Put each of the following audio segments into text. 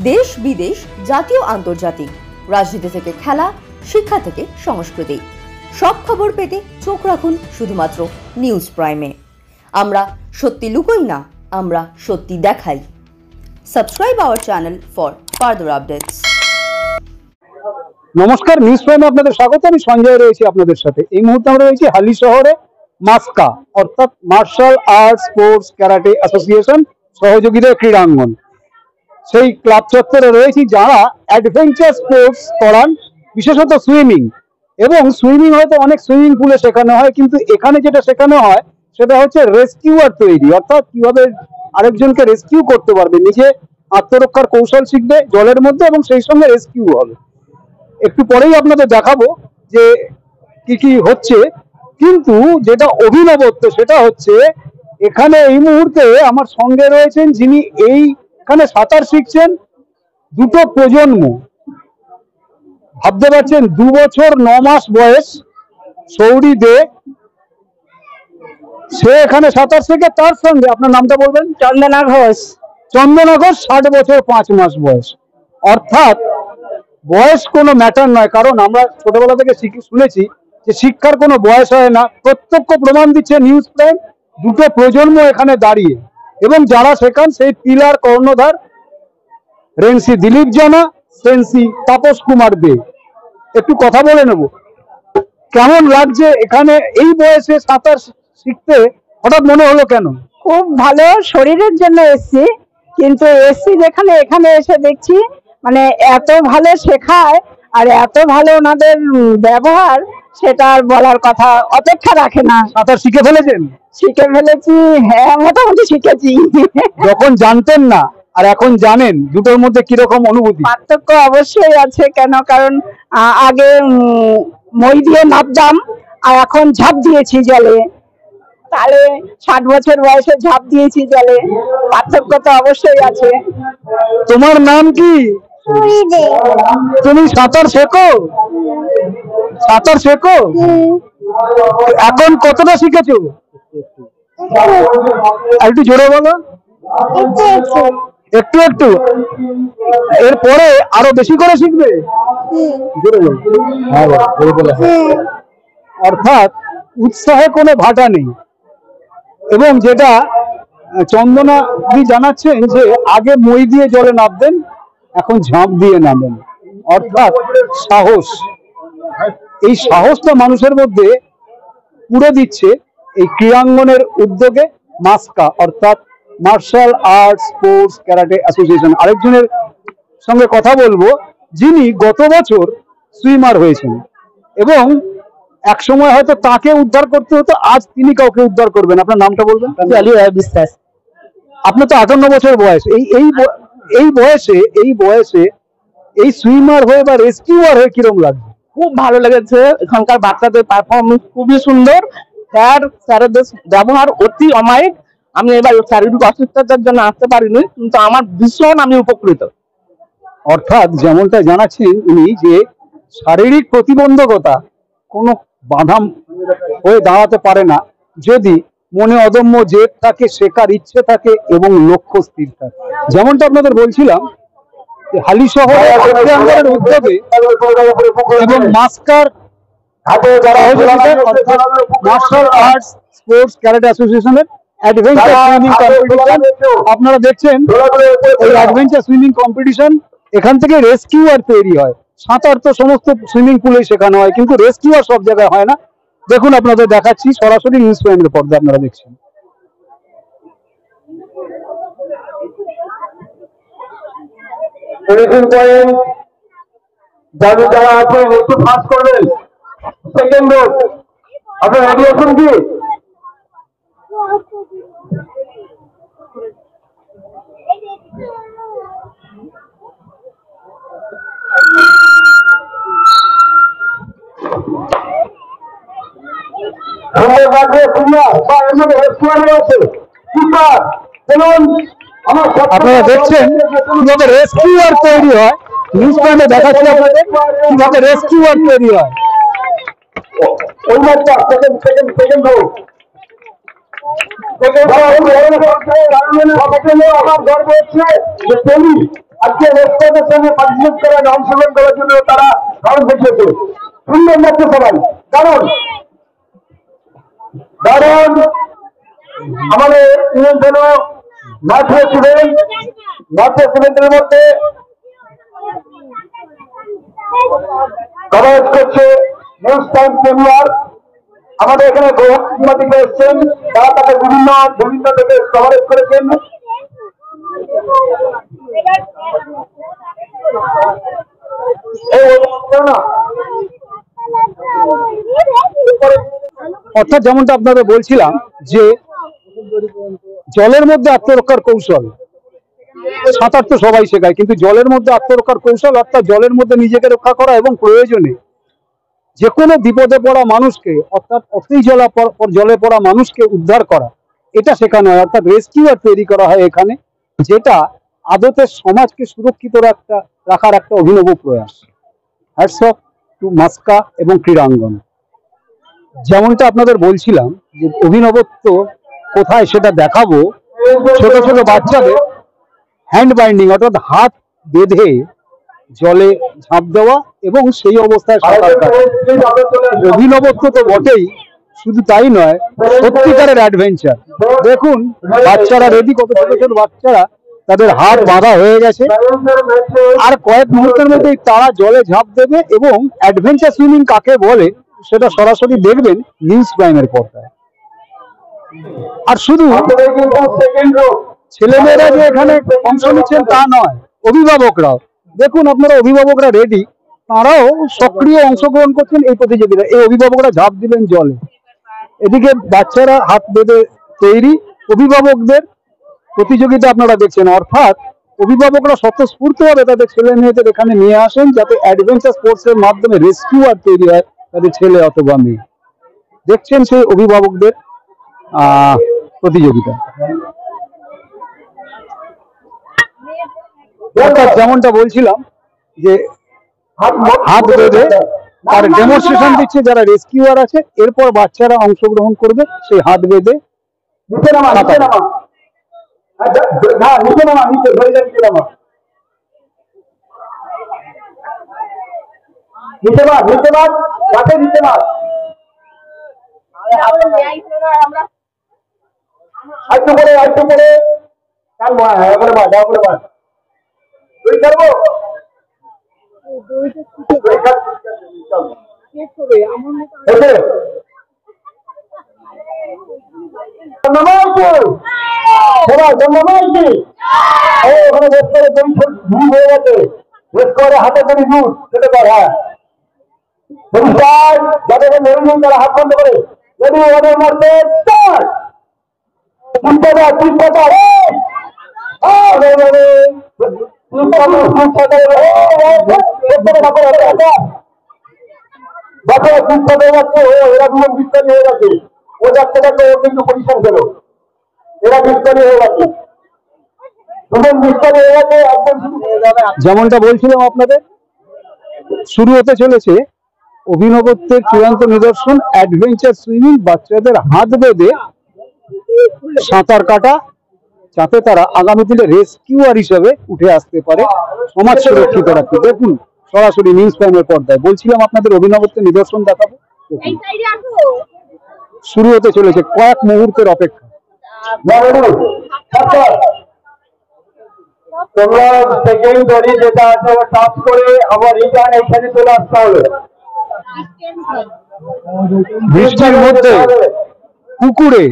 দেশ বিদেশ, জাতীয় আন্তর্জাতিক, রাজনীতি থেকে খেলা, শিক্ষা থেকে সংস্কৃতি, সব খবর পেতে চোখ রাখুন শুধুমাত্র নিউজ প্রাইমে। আমরা সত্যি লুকোই না, আমরা সত্যি দেখাই। Subscribe our channel for further updates. নমস্কার, নিউজ প্রাইমে আপনাদের স্বাগত। আমি সঞ্জয় রয়েছি আপনাদের সাথে। এই মুহূর্তে আমরা রয়েছি হালি শহরে মাস্কা অর্থাৎ martial art sports karate association সহযোগিতা ক্রীড়াঙ্গন। সেই ক্লাব চত্বরে রয়েছি যারা অ্যাডভেঞ্চার স্পোর্টস করান, বিশেষত সুইমিং। এবং সুইমিং হয়তো অনেক সুইমিং পুলে শেখানো হয়, কিন্তু এখানে যেটা শেখানো হয় সেটা হচ্ছে রেস্কিউয়ার তৈরি, অর্থাৎ কিভাবে আরেকজনকে রেস্কিউ করতে পারবে, নিজে আত্মরক্ষার কৌশল শিখবে জলের মধ্যে এবং সেই সঙ্গে রেস্কিউ হবে। একটু পরেই আপনাদের দেখাবো যে কি কি হচ্ছে, কিন্তু যেটা অভিনবত্ব সেটা হচ্ছে এখানে এই মুহূর্তে আমার সঙ্গে রয়েছেন যিনি এইখানে সাঁতার শিখছেন। দুটো প্রজন্ম, ভাবতে পারছেন, 2 বছর 9 মাস বয়স সৌরি দে, সে এখানে সাঁতার শেখে। তার সঙ্গে আপনার নামটা বলবেন? চন্দনা ঘোষ। চন্দনা ঘোষ 60 বছর 5 মাস বয়স। অর্থাৎ বয়স কোনো ম্যাটার নয়, কারণ আমরা ছোটবেলা থেকে শুনেছি যে শিক্ষার কোনো বয়স হয় না। প্রত্যক্ষ প্রমাণ দিচ্ছে নিউজ প্রাইম। দুটো প্রজন্ম এখানে দাঁড়িয়ে, এবং যারা শেখান সেই পিলার কর্ণধার রেন্সি দিলীপ জানা, সেন্সি তাপস কুমার দে। একটু কথা বলে নেব, কেমন লাগছে এখানে এই বয়সে সাঁতার শিখতে? হঠাৎ মনে হলো কেন? খুব ভালো, শরীরের জন্য এসছি, কিন্তু এসছি যেখানে এখানে এসে দেখছি মানে এত ভালো শেখায় আর এত ভালো ওনাদের ব্যবহার, সেটা আর বলার কথা অপেক্ষা রাখে না। সাঁতার শিখে ফেলেছেন? শিখে ফেলেছি, হ্যাঁ মোটামুটি শিখেছি। যখন জানতেন না আর এখন জানেন, দুটোর মধ্যে কিরকম অনুভূতি? পার্থক্য অবশ্যই আছে। কেন? কারণ আগে মই দিয়ে নামতাম আর এখন ঝাঁপ দিয়েছি জলে, তাহলে 60 বছর বয়সে ঝাঁপ দিয়েছি জলে, পার্থক্য তো অবশ্যই আছে। তোমার নাম কি? তুমি সাঁতার শেখো? সাঁতার শেখো? এখন কতটা শিখেছো? একটু জোরে বলো। একটু একটু। এরপরে আরো বেশি করে শিখবে? অর্থাৎ উৎসাহে কোনো ভাটা নেই। এবং যেটা চন্দনা দি জানাচ্ছেন যে আগে মই দিয়ে জলে নামতেন, এখন ঝাঁপ দিয়ে নামেন। অর্থাৎ সাহস, এই সাহসটা মানুষের মধ্যে পুরে দিচ্ছে এই ক্রীড়াঙ্গনের উদ্যোগে মাস্কা অর্থাৎ martial art sports karate association. আরেকজনের সঙ্গে কথা বলবো যিনি গত বছর সুইমার হয়েছেন, এবং এক সময় হয়তো তাকে উদ্ধার করতে হতো, আজ তিনি কাউকে উদ্ধার করবেন। আপনার নামটা বলবেন? বিশ্বাস। আপনার তো 58 বছর বয়স। এই বয়সে এই সুইমার হয়ে বা রেস্কিউয়ার হয়ে কিরকম লাগছে? খুব ভালো লেগেছে। এখানকার বাচ্চাদের পারফরমেন্স খুবই সুন্দর, স্যারদের ব্যবহার অতি অমায়িক। আমি এবার শারীরিক অসুস্থতার জন্য আসতে পারিনি, কিন্তু আমার ভীষণ আমি উপকৃত। অর্থাৎ যেমনটা জানাচ্ছেন উনি, যে শারীরিক প্রতিবন্ধকতা কোনো বাধা হয়ে দাঁড়াতে পারে না যদি মনে অদম্য জেদ থাকে, শেখার ইচ্ছে থাকে এবং লক্ষ্য স্থির থাকে। যেমনটা আপনাদের বলছিলাম, হালি শহরে উদ্যোগে এবং মাস্কার মার্শাল আর্টস স্পোর্টস ক্যারাটে অ্যাসোসিয়েশনের অ্যাডভেঞ্চার সুইমিং কম্পিটিশন আপনারা দেখছেন। এই অ্যাডভেঞ্চার সুইমিং কম্পিটিশন, এখান থেকে রেস্কিউয়ার তৈরি হয়। সাঁতার তো সমস্ত সুইমিং পুলেই শেখানো হয়, কিন্তু রেস্কিউয়ার সব জায়গায় হয় না। দেখুন, আপনাদের দেখাচ্ছি সরাসরি নিউজ প্রাইমের পর্দায় আপনারা দেখছেন। যারা আছেন একটু ফাঁস করবেন। সেকেন্ড রোড, আপনার রেডি আছেন কি? আপনারা দেখছেন কিভাবে রেস্কিউয়ার তৈরি হয়। নিউজ প্রাইমে দেখাচ্ছি আপনাদের কিভাবে রেস্কিউয়ার তৈরি হয়। আমার গর্ব হচ্ছে যে আজকে রেস্টুরেন্টের সঙ্গে পার্টিসিপেট করার অংশগ্রহণ করার জন্য তারা কারণ দেখিয়েছে। সুন্দর লাগছে সবাই, কারণ আমাদের ইভেন্ট হলো ম্যাথ স্টুডেন্টের মধ্যে কভারেজ করছে নিউজ টাইম প্রিমিয়ার। আমাদের এখানে বহু সাংবাদিকরা এসছেন, তারা তাকে বিভিন্ন থেকে কভারেজ করেছেন। অর্থাৎ যেমনটা আপনাদের বলছিলাম যে জলের মধ্যে আত্মরক্ষার কৌশল, সাঁতার তো সবাই শেখায়, কিন্তু জলের মধ্যে আত্মরক্ষার কৌশল অর্থাৎ জলের মধ্যে নিজেকে রক্ষা করা এবং প্রয়োজনে যে কোনো বিপদে পড়া মানুষকে অর্থাৎ অতি জলে পড়া মানুষকে উদ্ধার করা, এটা শেখানো হয়। অর্থাৎ রেস্কিউয়ার তৈরি করা হয় এখানে, যেটা আদতে সমাজকে সুরক্ষিত রাখার একটা অভিনব প্রয়াস। হ্যাটস অফ টু মাস্কা এবং ক্রীড়াঙ্গন। যেমনটা আপনাদের বলছিলাম যে অভিনবত্ব কোথায় সেটা দেখাবো। ছোট ছোট বাচ্চাদের হ্যান্ড বাইন্ডিং অর্থাৎ হাত বেঁধে জলে ঝাঁপ দেওয়া এবং সেই অবস্থায় সাঁতার কাটা। অভিনবত্ব তো বটেই, শুধু তাই নয়, সত্যিকারের অ্যাডভেঞ্চার। দেখুন বাচ্চারা রেডি, কত ছোট ছোট বাচ্চারা, তাদের হাত বাঁধা হয়ে গেছে, আর কয়েক মুহূর্তের মধ্যেই তারা জলে ঝাঁপ দেবে। এবং অ্যাডভেঞ্চার সুইমিং কাকে বলে সেটা সরাসরি দেখবেন নিউজ প্রাইমের পর্দায়। আর শুধু ছেলেমেয়েরা যে এখানে অংশ নিচ্ছেন তা নয়, অভিভাবকরাও দেখুন, আপনারা অভিভাবকরা রেডি, তারাও সক্রিয় অংশগ্রহণ করছেন এই প্রতিযোগিতায়। এই অভিভাবকরা ঝাঁপ দিলেন জলে, এদিকে বাচ্চারা হাত বেঁধে তৈরি। অভিভাবকদের প্রতিযোগিতা আপনারা দেখছেন, অর্থাৎ অভিভাবকরা স্বতঃস্ফূর্তভাবে তাদের ছেলে মেয়েদের এখানে নিয়ে আসেন যাতে অ্যাডভেঞ্চার স্পোর্টস এর মাধ্যমে রেস্কিউয়ার তৈরি হয় তাদের ছেলে অথবা মেয়ে। দেখছেন সেই অভিভাবকদের প্রতিযোগিতা। অর্থাৎ যেমনটা বলছিলাম যে হাত বেঁধে তার ডেমনস্ট্রেশন দিচ্ছে যারা রেস্কিউয়ার আছে, এরপর বাচ্চারা অংশগ্রহণ করবে সেই হাত বেঁধে। হাতে করে দুধ সেটা কর। হ্যাঁ যাদের মেরুন তারা হাত বন্ধ করে যদি ওদের মধ্যে বাচ্চারা সুস্থ হয়ে যাচ্ছে, এরকম বিস্তারি হয়ে গেছে। ও যাচ্ছে ও কিন্তু পরিশ্রম পেল, এরা বিস্তারি হয়ে গেছে, বিস্তারি হয়ে গেছে একদম। যেমনটা বলছিলাম আপনাদের, শুরু হতে চলেছে অভিনবত্বের চূড়ান্ত নিদর্শন অ্যাডভেঞ্চার সুইমিং। বাচ্চাদের হাত বেঁধে সাঁতার কাটা, যাতে তারা আগামী দিনে রেস্কিউয়ার হিসেবে উঠে আসতে পারে, সমাজ সুরক্ষিত রাখতে। দেখুন সরাসরি নিউজ প্রাইমের পর্দায় বলছিলাম আপনাদের অভিনবত্বের নিদর্শন দেখাবো। শুরু হতে চলেছে, কয়েক মুহূর্তের অপেক্ষা। তোমরা সেকেন্ড ধরি যেটা আছে টাচ করে আবার রিটার্ন এখানে চলে আসতে হবে। বৃষ্টির মধ্যে পুকুরে,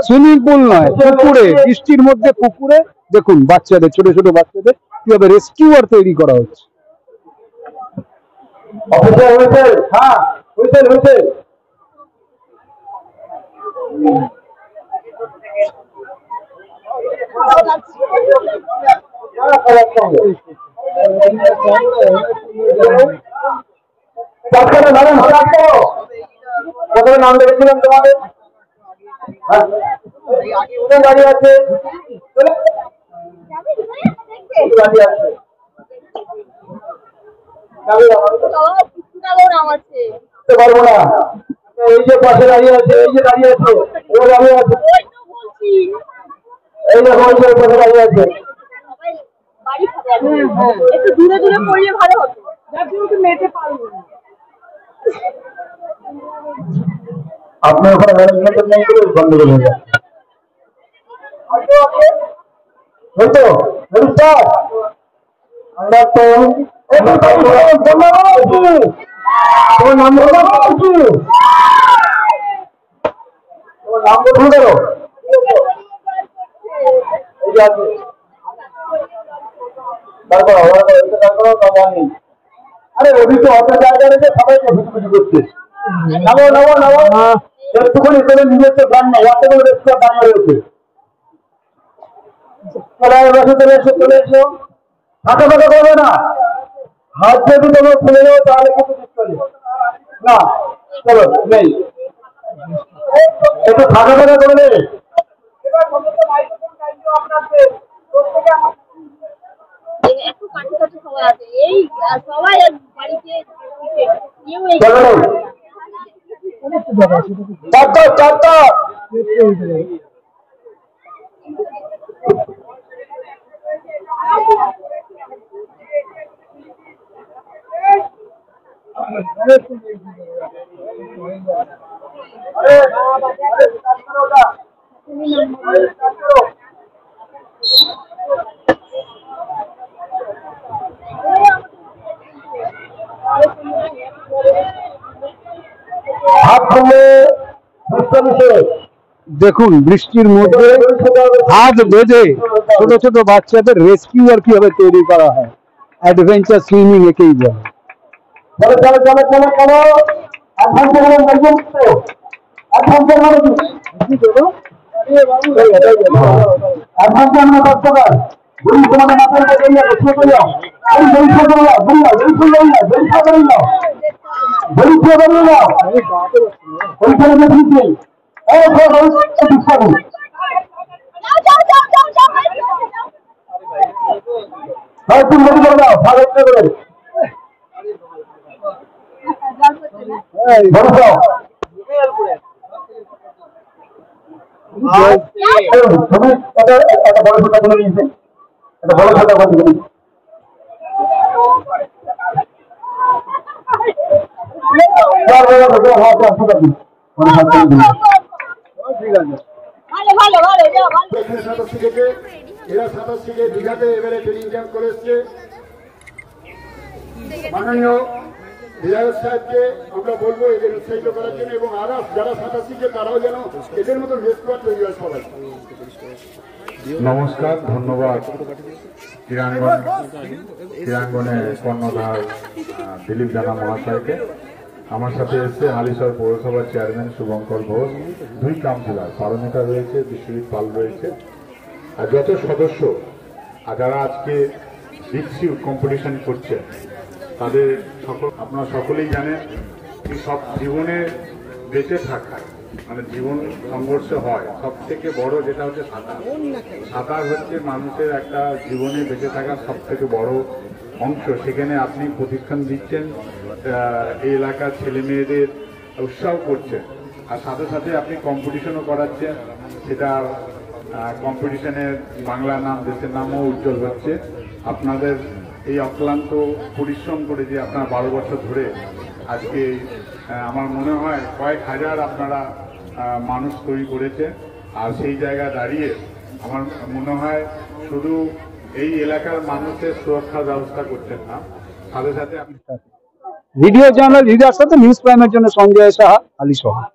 সুইমিং পুল নয়, পুকুরে, বৃষ্টির মধ্যে পুকুরে দেখুন বাচ্চাদের, ছোট ছোট বাচ্চাদের কিভাবে রেস্কিউয়ার তৈরি করা হচ্ছে। অফিসার হুইসেল, হ্যাঁ হুইসেল হুইসেল। প্রথমে নাম দেখেছিলাম তোমাদের, গাড়ি আছে পারবো না। এই যে পাশে দাঁড়িয়ে আছে, এই যে দাঁড়িয়ে আছে, ও দাঁড়িয়ে আছে, এই যে পাশে দাঁড়িয়ে আছে। বাড়ি খাবে একটু দূরে দূরে পড়লে ভালো হতো, যার জন্য তো মেয়েতে পারবো না। আপনার ওখানে ম্যানেজমেন্টের নেই বলে গন্ডগোল হয়ে যাচ্ছে। হয়তো আমরা তো তোমার নাম বলো, তোমার নাম বলতে পারো? আরে ওদি তো অত জায়গা রেখে সবাইকে ভিটুপিটু করছে। নামো নামো নামো, একটুখানি তোদের নিজের তো গান নেই, এত বড় রেস্টুরেন্ট দাঁড়িয়ে রয়েছে। চলে এসো চলে এসো, ফাঁকা ফাঁকা করবে না, হাত যদি তোমরা খুলে যাও তাহলে কিন্তু চলে না। চলো নেই, একটু ফাঁকা ফাঁকা করে নেবে। একটু কাছাকাছি সবাই আছে, এই সবাই বাড়িতে কেউ এই চারটা চারটা হাত খুলে দেখুন বৃষ্টির মধ্যে হাত বেঁধে ছোট ছোট বাচ্চাদের রেস্কিউয়ার কিভাবে তৈরি করা হয়, অ্যাডভেঞ্চার সুইমিং একেই বলে। চলো চলো চলো চলো চলো, অ্যাডভেঞ্চার মানে অ্যাডভেঞ্চার মানে কি করো? অ্যাডভেঞ্চার মানে কষ্টকর। বুড়ি তোমাদের মাথায় বেরিয়ে যাবে, শুয়ে করে যাও, এই পরীক্ষা করে যাও, বুড়ি যাও, পরীক্ষা করে যাও, পরীক্ষা করে যাও, পরীক্ষা করে যাও, পরীক্ষা করে দিচ্ছি। এই পরীক্ষা করুন, তুমি রেডি করে দাও, ভালো করে বড় তুমি একটা বড় ছোটা করে নিয়েছে, একটা বড় ছোটা করে দিন। এরা 27 থেকে দীঘাতে এবারে ট্রেনিং ক্যাম্প করে এসছে। মাননীয় বিধায়ক সাহেবকে আমরা বলবো এদের উৎসাহিত করার জন্য, এবং আরো যারা 27 শিখে তারাও যেন এদের মতো রেস্টুরেন্ট তৈরি হয় সবাই। নমস্কার, ধন্যবাদ ক্রীড়াঙ্গনের কর্ণধার দিলীপ জানা মহাশয়কে। আমার সাথে এসছে হালিশহর পৌরসভার চেয়ারম্যান শুভঙ্কর ঘোষ, 2 কাউন্সিলর, পারমিতা রয়েছে, বিশ্বজিৎ পাল রয়েছে, আর যত সদস্য আর যারা আজকে ডিক্সিউ কম্পিটিশন করছে তাদের আপনারা সকলেই জানেন সব জীবনে বেঁচে থাকা মানে জীবন সংঘর্ষ হয়, সব থেকে বড় যেটা হচ্ছে সাঁতার। সাঁতার হচ্ছে মানুষের একটা জীবনে বেঁচে থাকার সব থেকে বড় অংশ। সেখানে আপনি প্রশিক্ষণ দিচ্ছেন, এই এলাকার ছেলে মেয়েদের উৎসাহ করছেন, আর সাথে সাথে আপনি কম্পিটিশনও করাচ্ছেন। সেটা কম্পিটিশনের বাংলা নাম, দেশের নামও উজ্জ্বল হচ্ছে। আপনাদের এই অক্লান্ত পরিশ্রম করে যে আপনারা 12 বছর ধরে আজকে আমার মনে হয় কয়েক হাজার আপনারা মানুষ তৈরি করেছে, আর সেই জায়গায় দাঁড়িয়ে আমার মনে হয় শুধু এই এলাকার মানুষের সুরক্ষার ব্যবস্থা করছেন না, সাথে সাথে ভিডিও জার্নাল হৃদয়ের সাথে নিউজ প্রাইমের জন্য সঞ্জয় সাহা, হালিশহর।